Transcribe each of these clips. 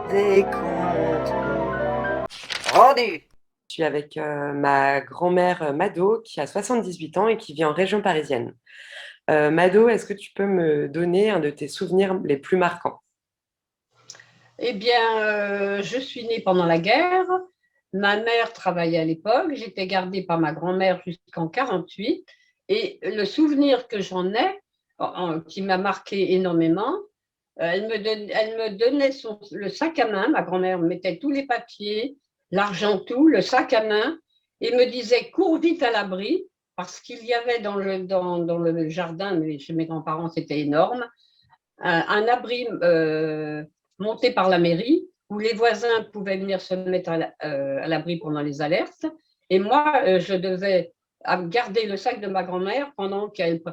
Des comptes rendus. Je suis avec ma grand-mère Mado qui a 78 ans et qui vit en région parisienne. Mado, est-ce que tu peux me donner un de tes souvenirs les plus marquants? Eh bien, je suis née pendant la guerre. Ma mère travaillait à l'époque. J'étais gardée par ma grand-mère jusqu'en 48. Et le souvenir que j'en ai, qui m'a marqué énormément, elle me donnait le sac à main. Ma grand-mère mettait tous les papiers, l'argent, tout, le sac à main, et me disait cours vite à l'abri, parce qu'il y avait dans le jardin, mais chez mes grands-parents, c'était énorme, un abri monté par la mairie où les voisins pouvaient venir se mettre à l'abri pendant les alertes. Et moi, je devais garder le sac de ma grand-mère pendant qu'elle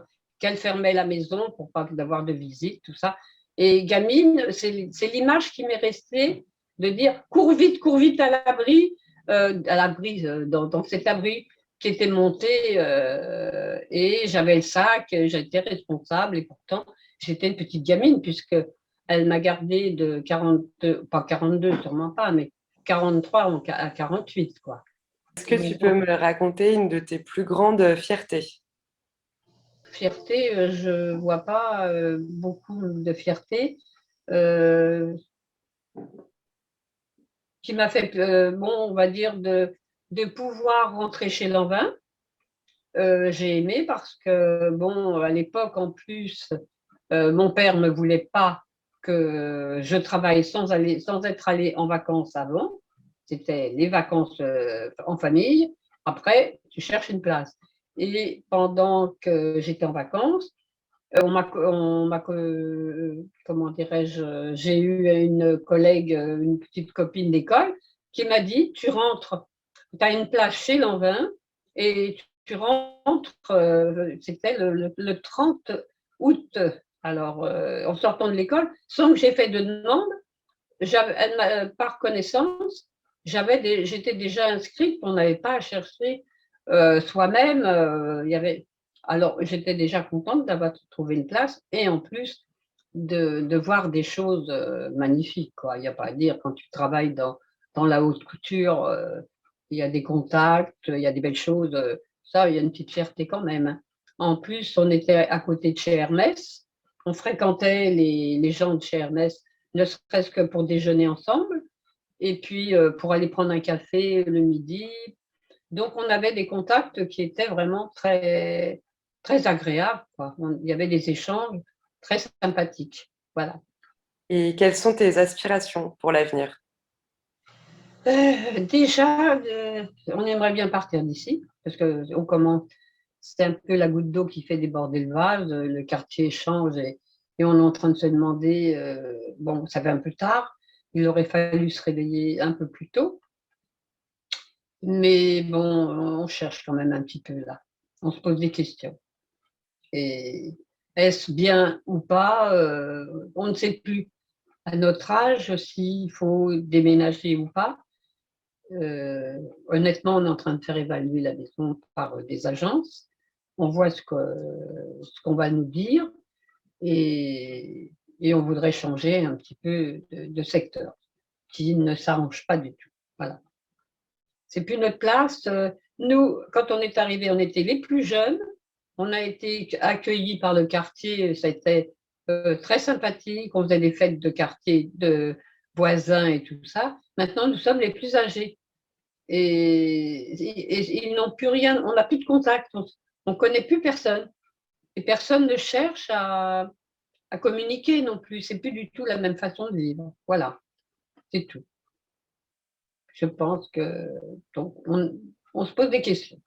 fermait la maison pour pas avoir de visite, tout ça. Et gamine, c'est l'image qui m'est restée de dire cours vite à l'abri dans cet abri qui était monté et j'avais le sac, j'étais responsable et pourtant j'étais une petite gamine puisque elle m'a gardée de 42, pas 42 sûrement pas, mais 43 à 48 quoi. Est-ce que tu Et peux me raconter une de tes plus grandes fiertés? fierté, je vois pas beaucoup de fierté. Euh, qui m'a fait, bon, on va dire, de pouvoir rentrer chez Lanvin. J'ai aimé parce que, bon, à l'époque, en plus, mon père ne voulait pas que je travaille sans être allé en vacances avant. C'était les vacances en famille. Après, tu cherches une place. Et pendant que j'étais en vacances, comment dirais-je, j'ai eu une collègue, une petite copine d'école qui m'a dit, tu rentres, tu as une place chez Lanvin et tu rentres, c'était le 30 août, alors en sortant de l'école, sans que j'ai fait de demande, par connaissance, j'étais déjà inscrite, on n'avait pas à chercher soi-même. Il y avait, alors, j'étais déjà contente d'avoir trouvé une place et en plus de voir des choses magnifiques, quoi. Il n'y a pas à dire, quand tu travailles dans la haute couture, il y a des contacts, il y a des belles choses. Ça, il y a une petite fierté quand même, hein. En plus, on était à côté de chez Hermès. On fréquentait les gens de chez Hermès, ne serait-ce que pour déjeuner ensemble, et puis pour aller prendre un café le midi. Donc, on avait des contacts qui étaient vraiment très, très agréables, quoi. Il y avait des échanges très sympathiques. Voilà. Et quelles sont tes aspirations pour l'avenir? Déjà, on aimerait bien partir d'ici, parce que on commence, c'est un peu la goutte d'eau qui fait déborder le vase, le quartier change et on est en train de se demander, bon, ça fait un peu tard, il aurait fallu se réveiller un peu plus tôt, mais bon, on cherche quand même un petit peu là. On se pose des questions. Et est-ce bien ou pas, on ne sait plus à notre âge s'il faut déménager ou pas. Honnêtement, on est en train de faire évaluer la maison par des agences. On voit ce qu'on va nous dire et, et on voudrait changer un petit peu de secteur qui ne s'arrange pas du tout. Voilà. C'est plus notre place. Nous, quand on est arrivé, on était les plus jeunes. On a été accueillis par le quartier. Ça a été très sympathique. On faisait des fêtes de quartier, de voisins et tout ça. Maintenant, nous sommes les plus âgés. Et ils n'ont plus rien. On n'a plus de contact. On ne connaît plus personne. Et personne ne cherche à communiquer non plus. C'est plus du tout la même façon de vivre. Voilà, c'est tout. Je pense que donc on se pose des questions.